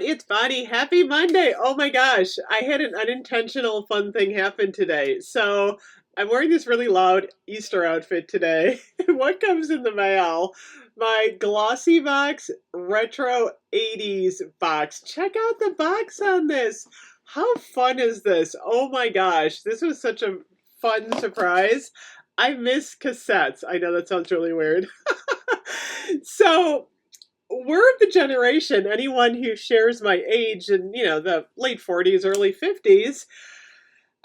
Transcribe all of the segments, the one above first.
It's Bonnie. Happy Monday. Oh my gosh. I had an unintentional fun thing happen today. So I'm wearing this really loud Easter outfit today. What comes in the mail? My Glossybox Retro 80s box. Check out the box on this. How fun is this? Oh my gosh. This was such a fun surprise. I miss cassettes. I know that sounds really weird. So we're the generation, anyone who shares my age in, the late 40s, early 50s,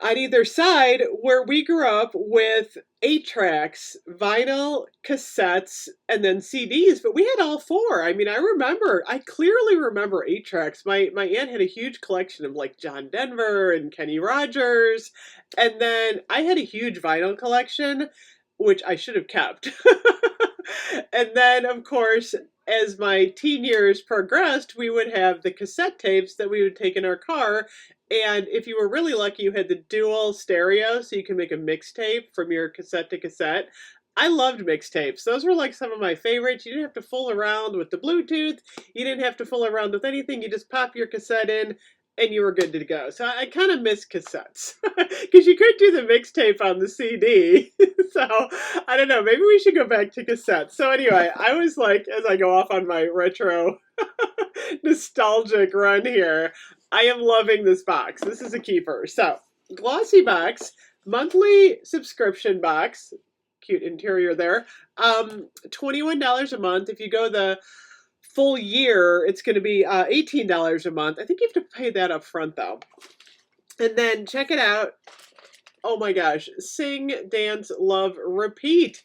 on either side, where we grew up with 8 tracks, vinyl, cassettes, and then CDs, but we had all four. I mean, I clearly remember 8 tracks. My aunt had a huge collection of like John Denver and Kenny Rogers, and then I had a huge vinyl collection, which I should have kept. And then, of course, as my teen years progressed, we would have the cassette tapes that we would take in our car. And if you were really lucky, you had the dual stereo, so you can make a mixtape from your cassette to cassette. I loved mixtapes. Those were like some of my favorites. You didn't have to fool around with the Bluetooth. You didn't have to fool around with anything. You just pop your cassette in and you were good to go. So I kind of miss cassettes because you could do the mixtape on the CD. So I don't know. Maybe we should go back to cassettes. So anyway, I was like, as I go off on my retro nostalgic run here, I am loving this box. This is a keeper. So Glossybox monthly subscription box. Cute interior there. $21 a month. If you go the full year, it's going to be $18 a month. I think you have to pay that up front though. And then check it out. Oh my gosh. Sing, dance, love, repeat.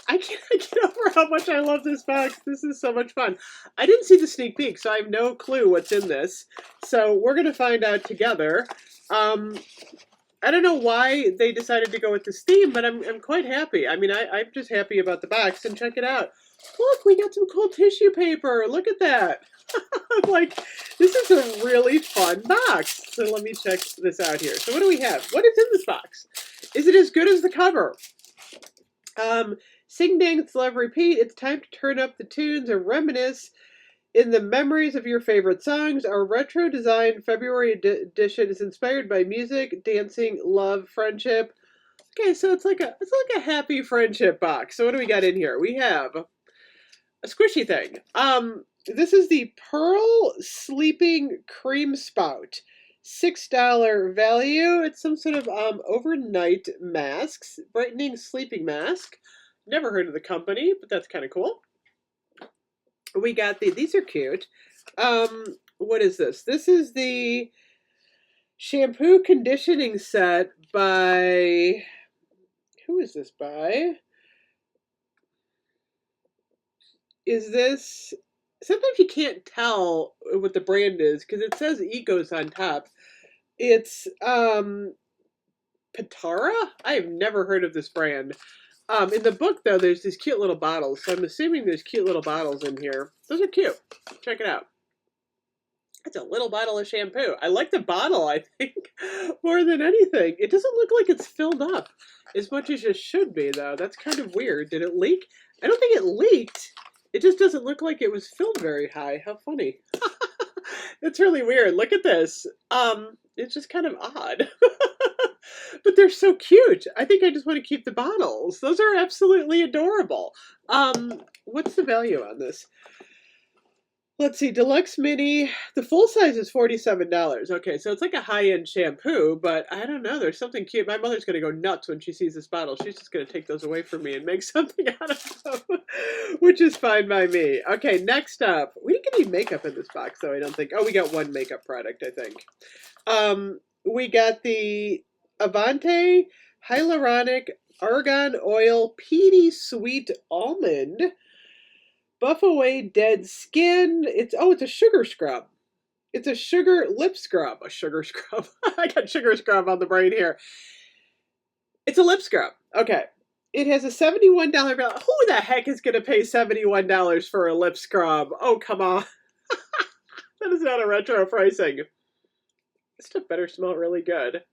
I can't get over how much I love this box. This is so much fun. I didn't see the sneak peek, so I have no clue what's in this. So we're going to find out together. I don't know why they decided to go with this theme, but I'm quite happy. I mean, I'm just happy about the box. And check it out. Look, we got some cool tissue paper. Look at that. Like, this is a really fun box. So let me check this out here. So what do we have? What is in this box? Is it as good as the cover? Sing, dance, love, repeat. It's time to turn up the tunes and reminisce in the memories of your favorite songs. Our retro design February edition is inspired by music, dancing, love, friendship. Okay, so it's like a happy friendship box. So what do we got in here? We have a squishy thing. This is the Pearl Sleeping Cream Spout. $6 value. It's some sort of overnight masks, brightening sleeping mask. Never heard of the company, but that's kind of cool. We got these are cute. What is this? This is the shampoo conditioning set by, who is this by? Is this, sometimes you can't tell what the brand is because it says Ecos on top. It's Patara? I have never heard of this brand. In the book though, there's these cute little bottles, so I'm assuming there's cute little bottles in here. Those are cute. Check it out. It's a little bottle of shampoo. I like the bottle, I think, more than anything. It doesn't look like it's filled up as much as it should be, though. That's kind of weird. Did it leak? I don't think it leaked. It just doesn't look like it was filled very high. How funny. It's really weird. Look at this. It's just kind of odd. But they're so cute. I think I just want to keep the bottles. Those are absolutely adorable. What's the value on this? Let's see, Deluxe Mini. The full size is $47. Okay, so it's like a high-end shampoo, but I don't know. There's something cute. My mother's going to go nuts when she sees this bottle. She's just going to take those away from me and make something out of them, which is fine by me. Okay, next up. We didn't get any makeup in this box, though, I don't think. Oh, we got one makeup product, I think. We got the Avante Hyaluronic Argan Oil Peaty Sweet Almond. Buff away dead skin. It's a sugar scrub. It's a sugar lip scrub. A sugar scrub. I got sugar scrub on the brain here. It's a lip scrub. Okay. It has a $71 value. Who the heck is going to pay $71 for a lip scrub? Oh, come on. That is not a retro pricing. This stuff better smell really good.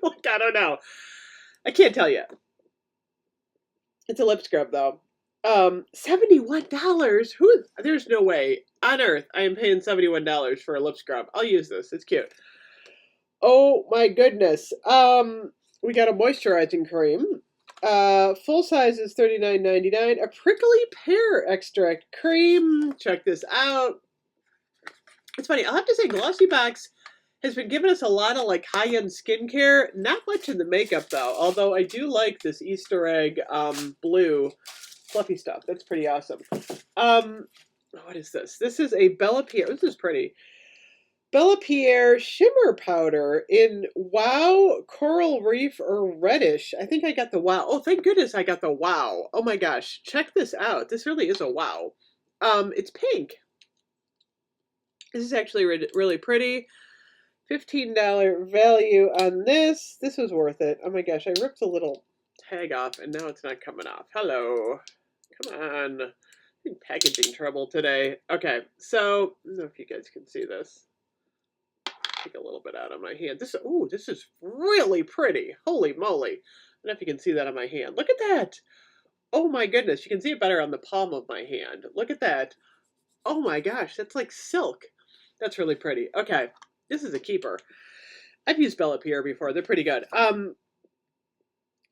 Like, I don't know. I can't tell you. It's a lip scrub though. $71. There's no way on earth I am paying $71 for a lip scrub. I'll use this. It's cute. Oh my goodness. We got a moisturizing cream. Full size is $39.99. A prickly pear extract cream. Check this out. It's funny. I'll have to say, Glossybox has been giving us a lot of like high-end skincare. Not much in the makeup though. Although I do like this Easter egg blue fluffy stuff. That's pretty awesome. What is this? This is a Bella Pierre. This is pretty. Bella Pierre shimmer powder in Wow, Coral Reef, or Reddish. I think I got the Wow. Oh, thank goodness I got the Wow. Oh my gosh, check this out. This really is a wow. It's pink. This is actually really pretty. $15 value on this. This was worth it. Oh my gosh, I ripped the little tag off and now it's not coming off. Hello. Come on. I'm in packaging trouble today. Okay, so I don't know if you guys can see this. Take a little bit out of my hand. This is really pretty. Holy moly. I don't know if you can see that on my hand. Look at that. Oh my goodness. You can see it better on the palm of my hand. Look at that. Oh my gosh. That's like silk. That's really pretty. Okay. This is a keeper. I've used Bella Pierre before. They're pretty good.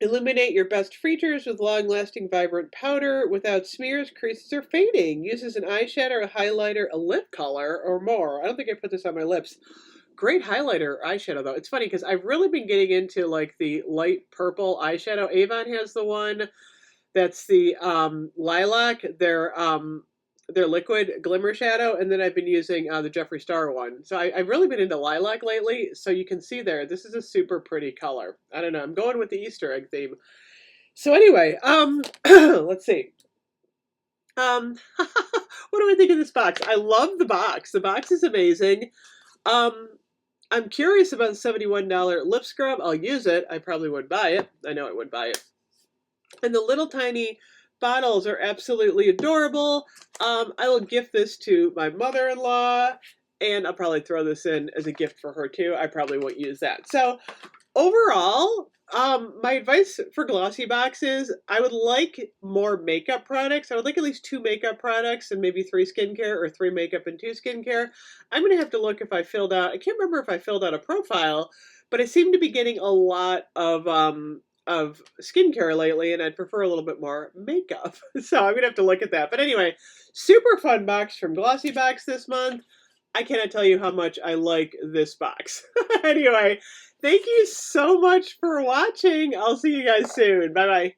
Illuminate your best features with long-lasting, vibrant powder without smears, creases, or fading. Uses an eyeshadow, a highlighter, a lip color, or more. I don't think I put this on my lips. Great highlighter eyeshadow though. It's funny because I've really been getting into like the light purple eyeshadow. Avon has the one that's the lilac, their liquid glimmer shadow, and then I've been using the Jeffree Star one. So I've really been into lilac lately. So you can see there, this is a super pretty color. I don't know. I'm going with the Easter egg theme. So anyway, let's see. What do I think of this box? I love the box. The box is amazing. I'm curious about the $71 lip scrub. I'll use it. I probably would buy it. I know I would buy it. And the little tiny bottles are absolutely adorable. I will gift this to my mother-in-law, and I'll probably throw this in as a gift for her too. I probably won't use that. So overall, my advice for Glossybox is I would like more makeup products. I would like at least 2 makeup products and maybe 3 skincare, or 3 makeup and 2 skincare. I'm going to have to look if I filled out, I can't remember if I filled out a profile, but I seem to be getting a lot of skincare lately, and I'd prefer a little bit more makeup. So I'm going to have to look at that. But anyway, super fun box from Glossybox this month. I cannot tell you how much I like this box. Anyway, thank you so much for watching. I'll see you guys soon. Bye-bye.